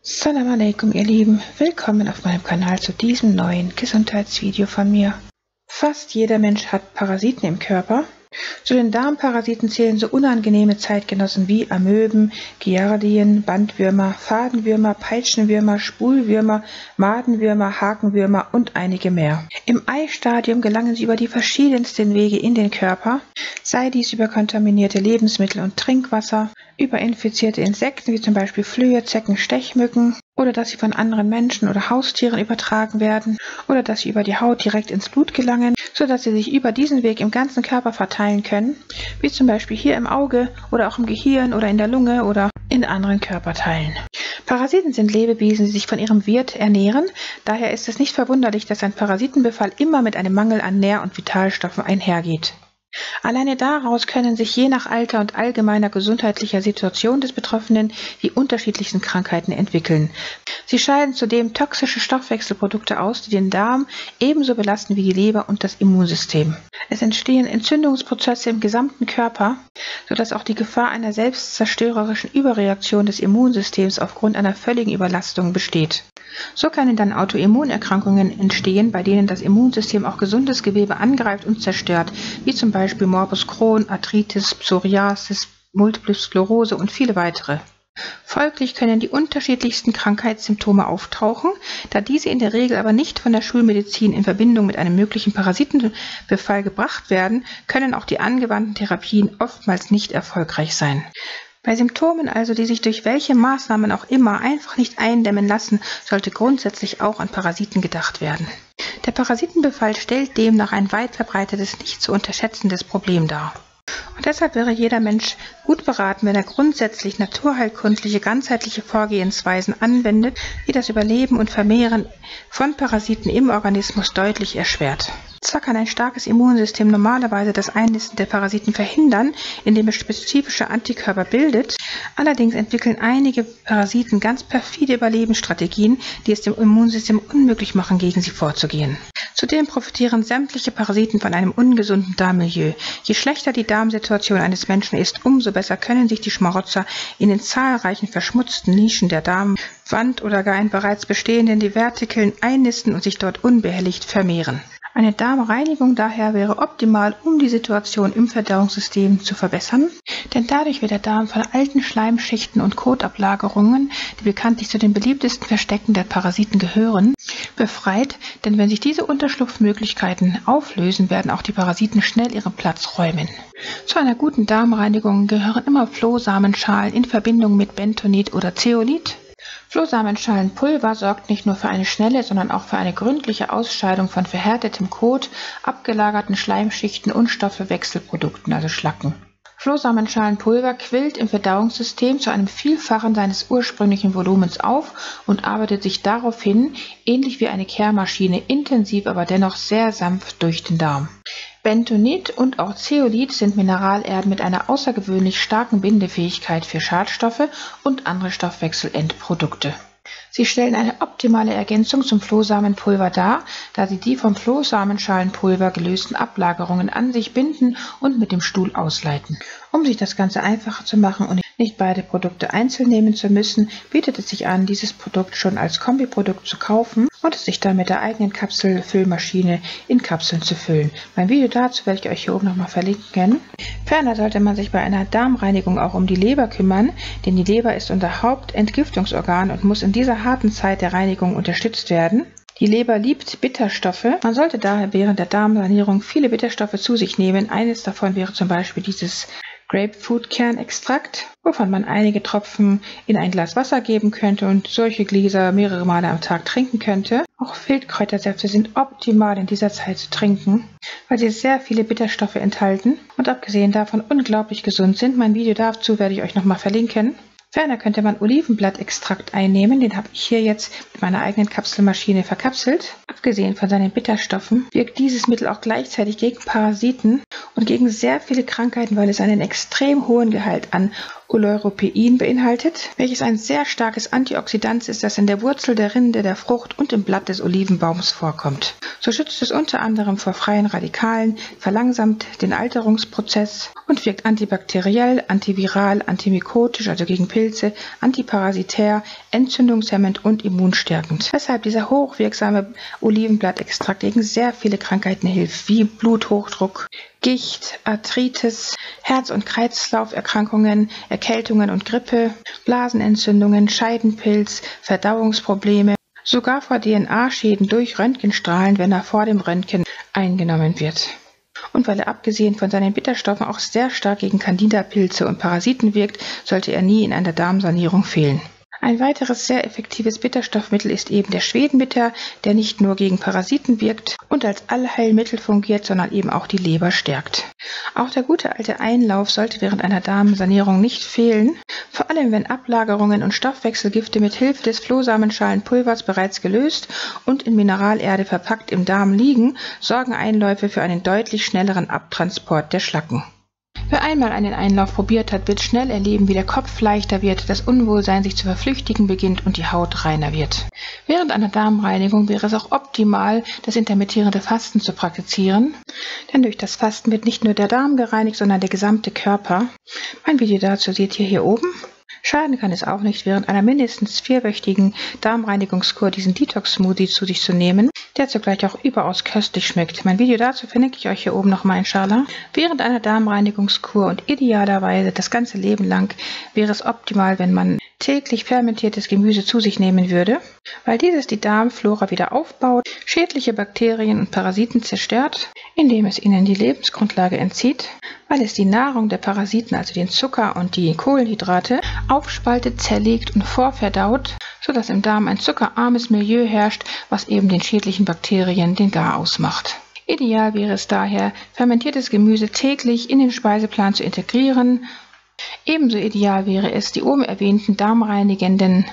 Salam alaikum, ihr Lieben. Willkommen auf meinem Kanal zu diesem neuen Gesundheitsvideo von mir. Fast jeder Mensch hat Parasiten im Körper. Zu den Darmparasiten zählen so unangenehme Zeitgenossen wie Amöben, Giardien, Bandwürmer, Fadenwürmer, Peitschenwürmer, Spulwürmer, Madenwürmer, Hakenwürmer und einige mehr. Im Eistadium gelangen sie über die verschiedensten Wege in den Körper, sei dies über kontaminierte Lebensmittel und Trinkwasser, über infizierte Insekten wie zum Beispiel Flöhe, Zecken, Stechmücken, oder dass sie von anderen Menschen oder Haustieren übertragen werden, oder dass sie über die Haut direkt ins Blut gelangen, sodass sie sich über diesen Weg im ganzen Körper verteilen können, wie zum Beispiel hier im Auge oder auch im Gehirn oder in der Lunge oder in anderen Körperteilen. Parasiten sind Lebewesen, die sich von ihrem Wirt ernähren. Daher ist es nicht verwunderlich, dass ein Parasitenbefall immer mit einem Mangel an Nähr- und Vitalstoffen einhergeht. Alleine daraus können sich je nach Alter und allgemeiner gesundheitlicher Situation des Betroffenen die unterschiedlichsten Krankheiten entwickeln. Sie scheiden zudem toxische Stoffwechselprodukte aus, die den Darm ebenso belasten wie die Leber und das Immunsystem. Es entstehen Entzündungsprozesse im gesamten Körper, sodass auch die Gefahr einer selbstzerstörerischen Überreaktion des Immunsystems aufgrund einer völligen Überlastung besteht. So können dann Autoimmunerkrankungen entstehen, bei denen das Immunsystem auch gesundes Gewebe angreift und zerstört, wie zum Beispiel Morbus Crohn, Arthritis, Psoriasis, Multiple Sklerose und viele weitere. Folglich können die unterschiedlichsten Krankheitssymptome auftauchen. Da diese in der Regel aber nicht von der Schulmedizin in Verbindung mit einem möglichen Parasitenbefall gebracht werden, können auch die angewandten Therapien oftmals nicht erfolgreich sein. Bei Symptomen also, die sich durch welche Maßnahmen auch immer einfach nicht eindämmen lassen, sollte grundsätzlich auch an Parasiten gedacht werden. Der Parasitenbefall stellt demnach ein weit verbreitetes, nicht zu unterschätzendes Problem dar. Und deshalb wäre jeder Mensch gut beraten, wenn er grundsätzlich naturheilkundliche, ganzheitliche Vorgehensweisen anwendet, die das Überleben und Vermehren von Parasiten im Organismus deutlich erschwert. Zwar kann ein starkes Immunsystem normalerweise das Einnisten der Parasiten verhindern, indem es spezifische Antikörper bildet, allerdings entwickeln einige Parasiten ganz perfide Überlebensstrategien, die es dem Immunsystem unmöglich machen, gegen sie vorzugehen. Zudem profitieren sämtliche Parasiten von einem ungesunden Darmmilieu. Je schlechter die Darmsituation eines Menschen ist, umso besser können sich die Schmarotzer in den zahlreichen verschmutzten Nischen der Darmwand oder gar in bereits bestehenden Divertikeln einnisten und sich dort unbehelligt vermehren. Eine Darmreinigung daher wäre optimal, um die Situation im Verdauungssystem zu verbessern, denn dadurch wird der Darm von alten Schleimschichten und Kotablagerungen, die bekanntlich zu den beliebtesten Verstecken der Parasiten gehören, befreit, denn wenn sich diese Unterschlupfmöglichkeiten auflösen, werden auch die Parasiten schnell ihren Platz räumen. Zu einer guten Darmreinigung gehören immer Flohsamenschalen in Verbindung mit Bentonit oder Zeolit. Flohsamenschalenpulver sorgt nicht nur für eine schnelle, sondern auch für eine gründliche Ausscheidung von verhärtetem Kot, abgelagerten Schleimschichten und Stoffwechselprodukten, also Schlacken. Flohsamenschalenpulver quillt im Verdauungssystem zu einem Vielfachen seines ursprünglichen Volumens auf und arbeitet sich daraufhin, ähnlich wie eine Kehrmaschine, intensiv, aber dennoch sehr sanft durch den Darm. Bentonit und auch Zeolit sind Mineralerden mit einer außergewöhnlich starken Bindefähigkeit für Schadstoffe und andere Stoffwechselendprodukte. Sie stellen eine optimale Ergänzung zum Flohsamenpulver dar, da sie die vom Flohsamenschalenpulver gelösten Ablagerungen an sich binden und mit dem Stuhl ausleiten. Um sich das Ganze einfacher zu machen und nicht beide Produkte einzeln nehmen zu müssen, bietet es sich an, dieses Produkt schon als Kombiprodukt zu kaufen und es sich dann mit der eigenen Kapselfüllmaschine in Kapseln zu füllen. Mein Video dazu werde ich euch hier oben nochmal verlinken. Ferner sollte man sich bei einer Darmreinigung auch um die Leber kümmern, denn die Leber ist unser Hauptentgiftungsorgan und muss in dieser harten Zeit der Reinigung unterstützt werden. Die Leber liebt Bitterstoffe. Man sollte daher während der Darmsanierung viele Bitterstoffe zu sich nehmen. Eines davon wäre zum Beispiel dieses Grapefruit-Kernextrakt, wovon man einige Tropfen in ein Glas Wasser geben könnte und solche Gläser mehrere Male am Tag trinken könnte. Auch Wildkräutersäfte sind optimal in dieser Zeit zu trinken, weil sie sehr viele Bitterstoffe enthalten und abgesehen davon unglaublich gesund sind. Mein Video dazu werde ich euch nochmal verlinken. Ferner könnte man Olivenblattextrakt einnehmen, den habe ich hier jetzt mit meiner eigenen Kapselmaschine verkapselt. Abgesehen von seinen Bitterstoffen wirkt dieses Mittel auch gleichzeitig gegen Parasiten und gegen sehr viele Krankheiten, weil es einen extrem hohen Gehalt an Oleuropein beinhaltet, welches ein sehr starkes Antioxidant ist, das in der Wurzel, der Rinde, der Frucht und im Blatt des Olivenbaums vorkommt. So schützt es unter anderem vor freien Radikalen, verlangsamt den Alterungsprozess und wirkt antibakteriell, antiviral, antimykotisch, also gegen Pilze, antiparasitär, entzündungshemmend und immunstärkend. Weshalb dieser hochwirksame Olivenblattextrakt gegen sehr viele Krankheiten hilft, wie Bluthochdruck, Gicht, Arthritis, Herz- und Kreislauferkrankungen, Erkältungen und Grippe, Blasenentzündungen, Scheidenpilz, Verdauungsprobleme, sogar vor DNA-Schäden durch Röntgenstrahlen, wenn er vor dem Röntgen eingenommen wird. Und weil er abgesehen von seinen Bitterstoffen auch sehr stark gegen Candida-Pilze und Parasiten wirkt, sollte er nie in einer Darmsanierung fehlen. Ein weiteres sehr effektives Bitterstoffmittel ist eben der Schwedenbitter, der nicht nur gegen Parasiten wirkt und als Allheilmittel fungiert, sondern eben auch die Leber stärkt. Auch der gute alte Einlauf sollte während einer Darmsanierung nicht fehlen, vor allem wenn Ablagerungen und Stoffwechselgifte mit Hilfe des Flohsamenschalenpulvers bereits gelöst und in Mineralerde verpackt im Darm liegen, sorgen Einläufe für einen deutlich schnelleren Abtransport der Schlacken. Wer einmal einen Einlauf probiert hat, wird schnell erleben, wie der Kopf leichter wird, das Unwohlsein sich zu verflüchtigen beginnt und die Haut reiner wird. Während einer Darmreinigung wäre es auch optimal, das intermittierende Fasten zu praktizieren, denn durch das Fasten wird nicht nur der Darm gereinigt, sondern der gesamte Körper. Mein Video dazu seht ihr hier oben. Schaden kann es auch nicht, während einer mindestens 4-wöchigen Darmreinigungskur diesen Detox-Smoothie zu sich zu nehmen, der zugleich auch überaus köstlich schmeckt. Mein Video dazu verlinke ich euch hier oben nochmal inshallah. Während einer Darmreinigungskur und idealerweise das ganze Leben lang wäre es optimal, wenn man täglich fermentiertes Gemüse zu sich nehmen würde, weil dieses die Darmflora wieder aufbaut, schädliche Bakterien und Parasiten zerstört, indem es ihnen die Lebensgrundlage entzieht, weil es die Nahrung der Parasiten, also den Zucker und die Kohlenhydrate, aufspaltet, zerlegt und vorverdaut, sodass im Darm ein zuckerarmes Milieu herrscht, was eben den schädlichen Bakterien den Gar ausmacht. Ideal wäre es daher, fermentiertes Gemüse täglich in den Speiseplan zu integrieren. Ebenso ideal wäre es, die oben erwähnten darmreinigenden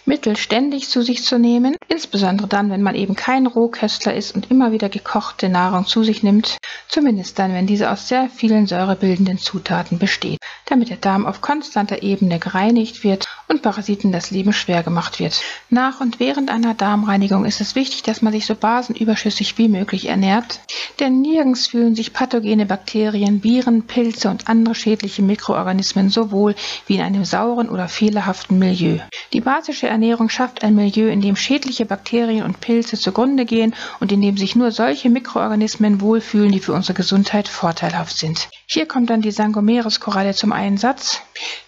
Mittel ständig zu sich zu nehmen, insbesondere dann, wenn man eben kein Rohköstler ist und immer wieder gekochte Nahrung zu sich nimmt, zumindest dann, wenn diese aus sehr vielen säurebildenden Zutaten besteht, damit der Darm auf konstanter Ebene gereinigt wird und Parasiten das Leben schwer gemacht wird. Nach und während einer Darmreinigung ist es wichtig, dass man sich so basenüberschüssig wie möglich ernährt, denn nirgends fühlen sich pathogene Bakterien, Viren, Pilze und andere schädliche Mikroorganismen so wohl wie in einem sauren oder fehlerhaften Milieu. Die basische Ernährung schafft ein Milieu, in dem schädliche Bakterien und Pilze zugrunde gehen und in dem sich nur solche Mikroorganismen wohlfühlen, die für unsere Gesundheit vorteilhaft sind. Hier kommt dann die Sangomeres-Koralle zum Einsatz,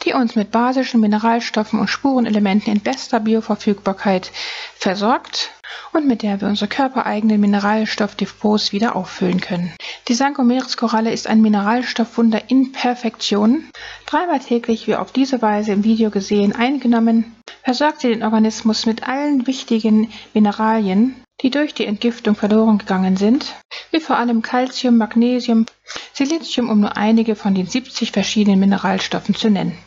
die uns mit basischen Mineralstoffen und Spurenelementen in bester Bioverfügbarkeit versorgt und mit der wir unsere körpereigenen Mineralstoffdepots wieder auffüllen können. Die Sangomeres-Koralle ist ein Mineralstoffwunder in Perfektion. 3-mal täglich, wie auf diese Weise im Video gesehen, eingenommen, versorgt sie den Organismus mit allen wichtigen Mineralien, die durch die Entgiftung verloren gegangen sind, wie vor allem Calcium, Magnesium, Silizium, um nur einige von den 70 verschiedenen Mineralstoffen zu nennen.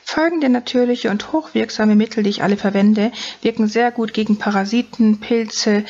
Folgende natürliche und hochwirksame Mittel, die ich alle verwende, wirken sehr gut gegen Parasiten, Pilze,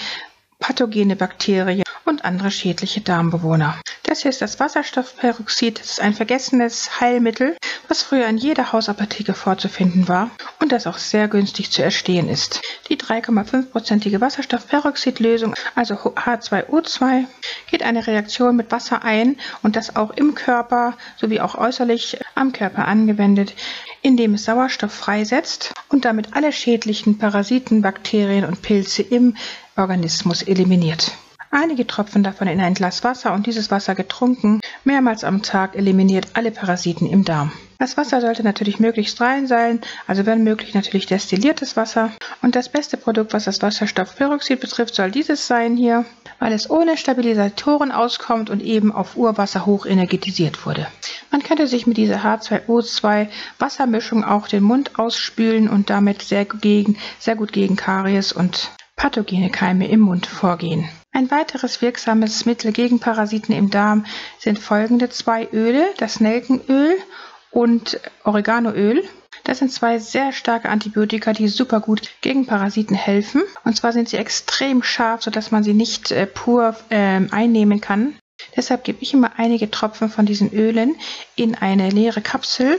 pathogene Bakterien und andere schädliche Darmbewohner. Das hier ist das Wasserstoffperoxid. Das ist ein vergessenes Heilmittel, was früher in jeder Hausapotheke vorzufinden war und das auch sehr günstig zu erstehen ist. Die 3,5%ige Wasserstoffperoxidlösung, also H2O2, geht eine Reaktion mit Wasser ein und das auch im Körper sowie auch äußerlich am Körper angewendet, indem es Sauerstoff freisetzt und damit alle schädlichen Parasiten, Bakterien und Pilze im Organismus eliminiert. Einige Tropfen davon in ein Glas Wasser und dieses Wasser getrunken, mehrmals am Tag eliminiert alle Parasiten im Darm. Das Wasser sollte natürlich möglichst rein sein, also wenn möglich natürlich destilliertes Wasser. Und das beste Produkt, was das Wasserstoffperoxid betrifft, soll dieses sein hier, weil es ohne Stabilisatoren auskommt und eben auf Urwasser hoch energetisiert wurde. Man könnte sich mit dieser H2O2 Wassermischung auch den Mund ausspülen und damit sehr gut gegen Karies und pathogene Keime im Mund vorgehen. Ein weiteres wirksames Mittel gegen Parasiten im Darm sind folgende 2 Öle, das Nelkenöl und Oreganoöl. Das sind 2 sehr starke Antibiotika, die super gut gegen Parasiten helfen. Und zwar sind sie extrem scharf, sodass man sie nicht pur einnehmen kann. Deshalb gebe ich immer einige Tropfen von diesen Ölen in eine leere Kapsel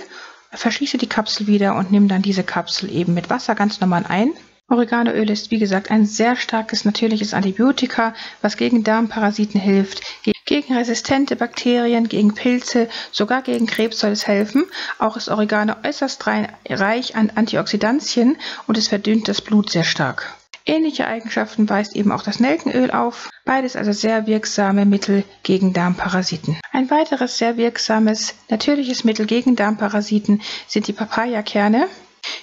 verschließe die Kapsel wieder und nimm dann diese Kapsel eben mit Wasser ganz normal ein. Oreganoöl ist, wie gesagt, ein sehr starkes natürliches Antibiotika, was gegen Darmparasiten hilft, gegen resistente Bakterien, gegen Pilze, sogar gegen Krebs soll es helfen. Auch ist Oregano äußerst reich an Antioxidantien und es verdünnt das Blut sehr stark. Ähnliche Eigenschaften weist eben auch das Nelkenöl auf. Beides also sehr wirksame Mittel gegen Darmparasiten. Ein weiteres sehr wirksames natürliches Mittel gegen Darmparasiten sind die Papayakerne.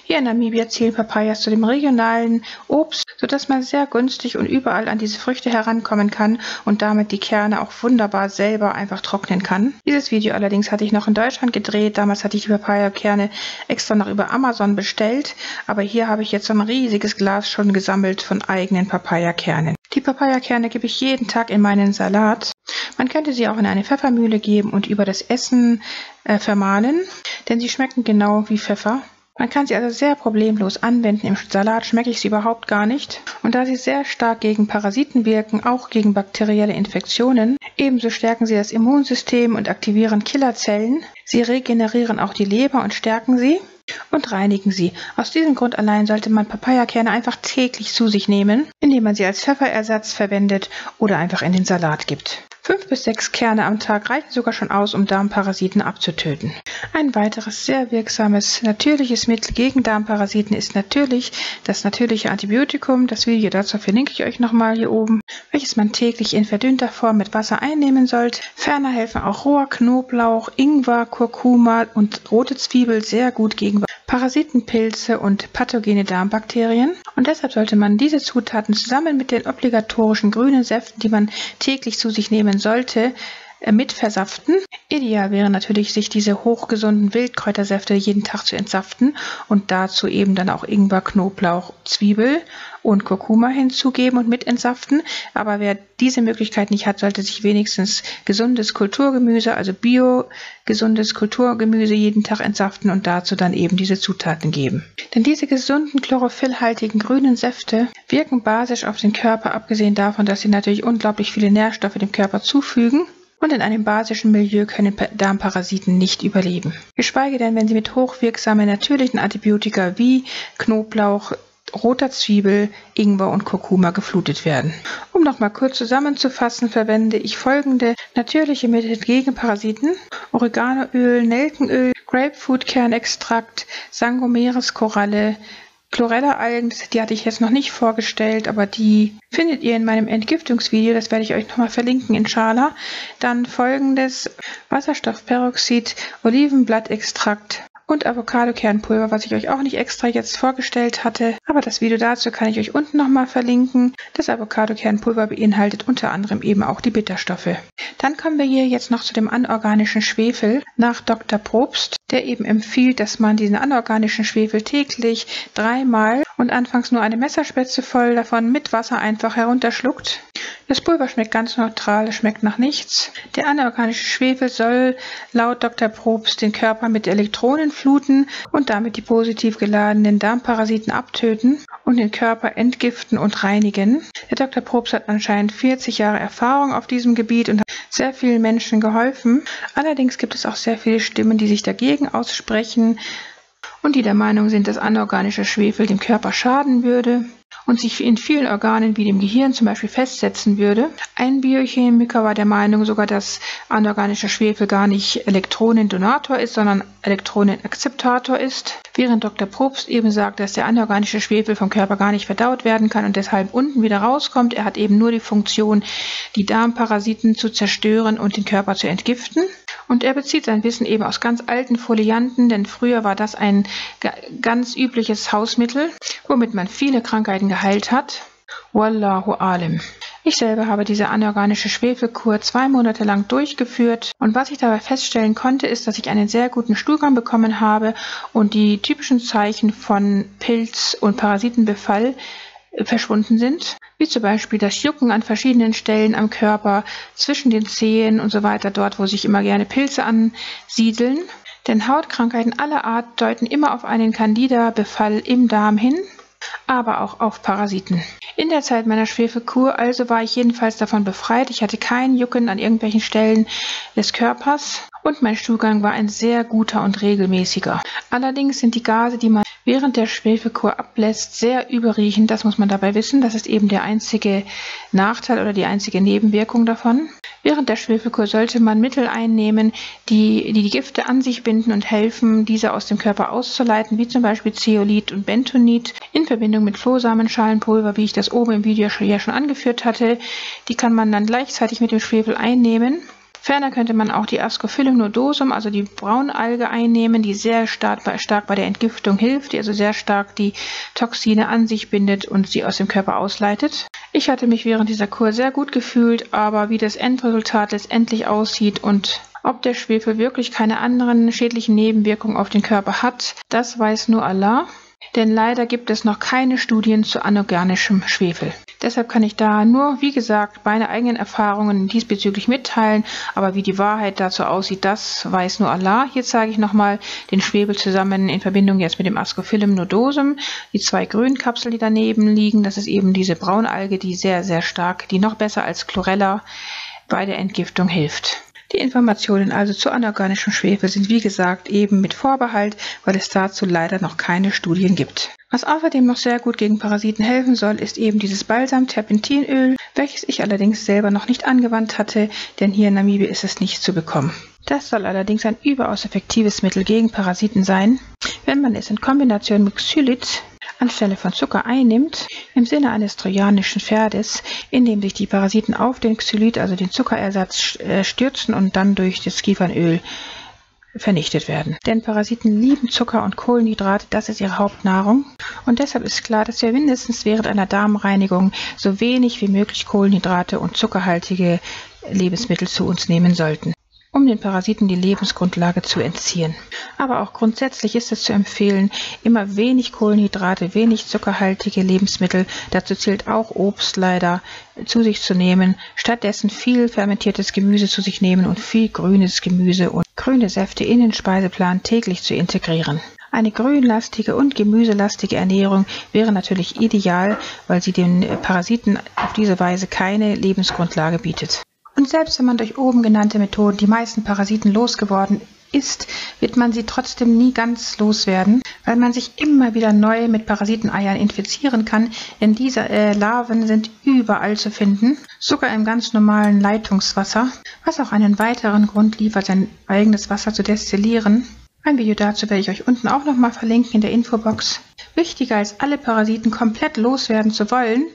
Hier in Namibia zählen Papayas zu dem regionalen Obst, sodass man sehr günstig und überall an diese Früchte herankommen kann und damit die Kerne auch wunderbar selber einfach trocknen kann. Dieses Video allerdings hatte ich noch in Deutschland gedreht. Damals hatte ich die Papayakerne extra noch über Amazon bestellt, aber hier habe ich jetzt so ein riesiges Glas schon gesammelt von eigenen Papayakernen. Die Papayakerne gebe ich jeden Tag in meinen Salat. Man könnte sie auch in eine Pfeffermühle geben und über das Essen vermahlen, denn sie schmecken genau wie Pfeffer. Man kann sie also sehr problemlos anwenden. Im Salat schmecke ich sie überhaupt gar nicht. Und da sie sehr stark gegen Parasiten wirken, auch gegen bakterielle Infektionen, ebenso stärken sie das Immunsystem und aktivieren Killerzellen. Sie regenerieren auch die Leber und stärken sie und reinigen sie. Aus diesem Grund allein sollte man Papayakerne einfach täglich zu sich nehmen, indem man sie als Pfefferersatz verwendet oder einfach in den Salat gibt. 5 bis 6 Kerne am Tag reichen sogar schon aus, um Darmparasiten abzutöten. Ein weiteres sehr wirksames natürliches Mittel gegen Darmparasiten ist natürlich das natürliche Antibiotikum. Das Video dazu verlinke ich euch nochmal hier oben, welches man täglich in verdünnter Form mit Wasser einnehmen sollte. Ferner helfen auch roher Knoblauch, Ingwer, Kurkuma und rote Zwiebel sehr gut gegen Parasitenpilze und pathogene Darmbakterien. Und deshalb sollte man diese Zutaten zusammen mit den obligatorischen grünen Säften, die man täglich zu sich nehmen sollte, mit versaften. Ideal wäre natürlich, sich diese hochgesunden Wildkräutersäfte jeden Tag zu entsaften und dazu eben dann auch Ingwer, Knoblauch, Zwiebel und Kurkuma hinzugeben und mit entsaften. Aber wer diese Möglichkeit nicht hat, sollte sich wenigstens gesundes Kulturgemüse, also bio-gesundes Kulturgemüse jeden Tag entsaften und dazu dann eben diese Zutaten geben. Denn diese gesunden, chlorophyllhaltigen grünen Säfte wirken basisch auf den Körper, abgesehen davon, dass sie natürlich unglaublich viele Nährstoffe dem Körper zufügen. Und in einem basischen Milieu können Darmparasiten nicht überleben. Geschweige denn, wenn sie mit hochwirksamen natürlichen Antibiotika wie Knoblauch, roter Zwiebel, Ingwer und Kurkuma geflutet werden. Um nochmal kurz zusammenzufassen, verwende ich folgende natürliche Mittel gegen Parasiten: Oreganoöl, Nelkenöl, Grapefruitkernextrakt, Sangomeres-Koralle, Chlorella-Algen, die hatte ich jetzt noch nicht vorgestellt, aber die findet ihr in meinem Entgiftungsvideo, das werde ich euch nochmal verlinken, inshallah. Dann folgendes: Wasserstoffperoxid, Olivenblattextrakt und Avocadokernpulver, was ich euch auch nicht extra jetzt vorgestellt hatte. Aber das Video dazu kann ich euch unten nochmal verlinken. Das Avocadokernpulver beinhaltet unter anderem eben auch die Bitterstoffe. Dann kommen wir hier jetzt noch zu dem anorganischen Schwefel nach Dr. Probst, der eben empfiehlt, dass man diesen anorganischen Schwefel täglich 3-mal und anfangs nur eine Messerspitze voll davon mit Wasser einfach herunterschluckt. Das Pulver schmeckt ganz neutral, es schmeckt nach nichts. Der anorganische Schwefel soll laut Dr. Probst den Körper mit Elektronen fluten und damit die positiv geladenen Darmparasiten abtöten und den Körper entgiften und reinigen. Der Dr. Probst hat anscheinend 40 Jahre Erfahrung auf diesem Gebiet und hat sehr vielen Menschen geholfen. Allerdings gibt es auch sehr viele Stimmen, die sich dagegen aussprechen und die der Meinung sind, dass anorganischer Schwefel dem Körper schaden würde und sich in vielen Organen wie dem Gehirn zum Beispiel festsetzen würde. Ein Biochemiker war der Meinung sogar, dass anorganischer Schwefel gar nicht Elektronendonator ist, sondern Elektronenakzeptator ist, während Dr. Probst eben sagt, dass der anorganische Schwefel vom Körper gar nicht verdaut werden kann und deshalb unten wieder rauskommt. Er hat eben nur die Funktion, die Darmparasiten zu zerstören und den Körper zu entgiften. Und er bezieht sein Wissen eben aus ganz alten Folianten, denn früher war das ein ganz übliches Hausmittel, womit man viele Krankheiten geheilt hat. Wallahu alim. Ich selber habe diese anorganische Schwefelkur 2 Monate lang durchgeführt und was ich dabei feststellen konnte, ist, dass ich einen sehr guten Stuhlgang bekommen habe und die typischen Zeichen von Pilz- und Parasitenbefall verschwunden sind, wie zum Beispiel das Jucken an verschiedenen Stellen am Körper, zwischen den Zehen und so weiter, dort wo sich immer gerne Pilze ansiedeln. Denn Hautkrankheiten aller Art deuten immer auf einen Candida-Befall im Darm hin. aber auch auf Parasiten. In der Zeit meiner Schwefelkur also war ich jedenfalls davon befreit. Ich hatte kein Jucken an irgendwelchen Stellen des Körpers und mein Stuhlgang war ein sehr guter und regelmäßiger. Allerdings sind die Gase, die man während der Schwefelkur ablässt, sehr übelriechend. Das muss man dabei wissen. Das ist eben der einzige Nachteil oder die einzige Nebenwirkung davon. Während der Schwefelkur sollte man Mittel einnehmen, die Gifte an sich binden und helfen, diese aus dem Körper auszuleiten, wie zum Beispiel Zeolit und Bentonit in Verbindung mit Flohsamenschalenpulver, wie ich das oben im Video ja schon angeführt hatte. Die kann man dann gleichzeitig mit dem Schwefel einnehmen. Ferner könnte man auch die Ascophyllum nodosum, also die Braunalge, einnehmen, die sehr stark bei der Entgiftung hilft, die also sehr stark die Toxine an sich bindet und sie aus dem Körper ausleitet. Ich hatte mich während dieser Kur sehr gut gefühlt, aber wie das Endresultat letztendlich aussieht und ob der Schwefel wirklich keine anderen schädlichen Nebenwirkungen auf den Körper hat, das weiß nur Allah. Denn leider gibt es noch keine Studien zu anorganischem Schwefel. Deshalb kann ich da nur, wie gesagt, meine eigenen Erfahrungen diesbezüglich mitteilen, aber wie die Wahrheit dazu aussieht, das weiß nur Allah. Hier zeige ich nochmal den Schwefel zusammen in Verbindung jetzt mit dem Ascophyllum nodosum, die 2 grünen Kapseln, die daneben liegen. Das ist eben diese Braunalge, die sehr, sehr stark, die noch besser als Chlorella bei der Entgiftung hilft. Die Informationen also zu anorganischem Schwefel sind wie gesagt eben mit Vorbehalt, weil es dazu leider noch keine Studien gibt. Was außerdem noch sehr gut gegen Parasiten helfen soll, ist eben dieses Balsam-Terpentinöl, welches ich allerdings selber noch nicht angewandt hatte, denn hier in Namibia ist es nicht zu bekommen. Das soll allerdings ein überaus effektives Mittel gegen Parasiten sein, wenn man es in Kombination mit Xylit anstelle von Zucker einnimmt, im Sinne eines trojanischen Pferdes, in dem sich die Parasiten auf den Xylit, also den Zuckerersatz, stürzen und dann durch das Kiefernöl vernichtet werden. Denn Parasiten lieben Zucker und Kohlenhydrate, das ist ihre Hauptnahrung. Und deshalb ist klar, dass wir mindestens während einer Darmreinigung so wenig wie möglich Kohlenhydrate und zuckerhaltige Lebensmittel zu uns nehmen sollten, um den Parasiten die Lebensgrundlage zu entziehen. Aber auch grundsätzlich ist es zu empfehlen, immer wenig Kohlenhydrate, wenig zuckerhaltige Lebensmittel, dazu zählt auch Obst leider, zu sich zu nehmen, stattdessen viel fermentiertes Gemüse zu sich nehmen und viel grünes Gemüse und grüne Säfte in den Speiseplan täglich zu integrieren. Eine grünlastige und gemüselastige Ernährung wäre natürlich ideal, weil sie den Parasiten auf diese Weise keine Lebensgrundlage bietet. Und selbst wenn man durch oben genannte Methoden die meisten Parasiten losgeworden ist, wird man sie trotzdem nie ganz loswerden, weil man sich immer wieder neu mit Parasiteneiern infizieren kann, denn diese Larven sind überall zu finden, sogar im ganz normalen Leitungswasser, was auch einen weiteren Grund liefert, sein eigenes Wasser zu destillieren. Ein Video dazu werde ich euch unten auch nochmal verlinken in der Infobox. Wichtiger als alle Parasiten komplett loswerden zu wollen,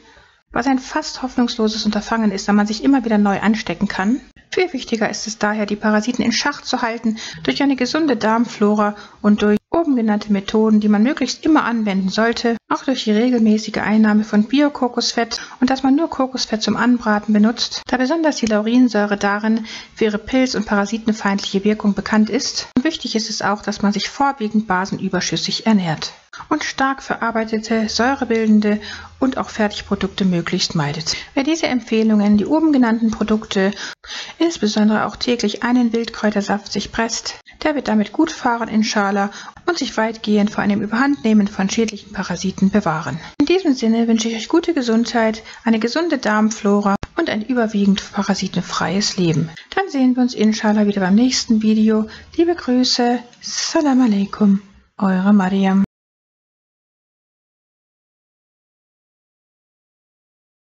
was ein fast hoffnungsloses Unterfangen ist, da man sich immer wieder neu anstecken kann. Viel wichtiger ist es daher, die Parasiten in Schach zu halten durch eine gesunde Darmflora und durch oben genannte Methoden, die man möglichst immer anwenden sollte, auch durch die regelmäßige Einnahme von Bio-Kokosfett und dass man nur Kokosfett zum Anbraten benutzt, da besonders die Laurinsäure darin für ihre pilz- und parasitenfeindliche Wirkung bekannt ist. Und wichtig ist es auch, dass man sich vorwiegend basenüberschüssig ernährt und stark verarbeitete, säurebildende und auch Fertigprodukte möglichst meidet. Wer diese Empfehlungen, die oben genannten Produkte, insbesondere auch täglich einen Wildkräutersaft sich presst, der wird damit gut fahren, inshallah, und sich weitgehend vor einem Überhandnehmen von schädlichen Parasiten bewahren. In diesem Sinne wünsche ich euch gute Gesundheit, eine gesunde Darmflora und ein überwiegend parasitenfreies Leben. Dann sehen wir uns inshallah wieder beim nächsten Video. Liebe Grüße, Salam alaikum, eure Mariam.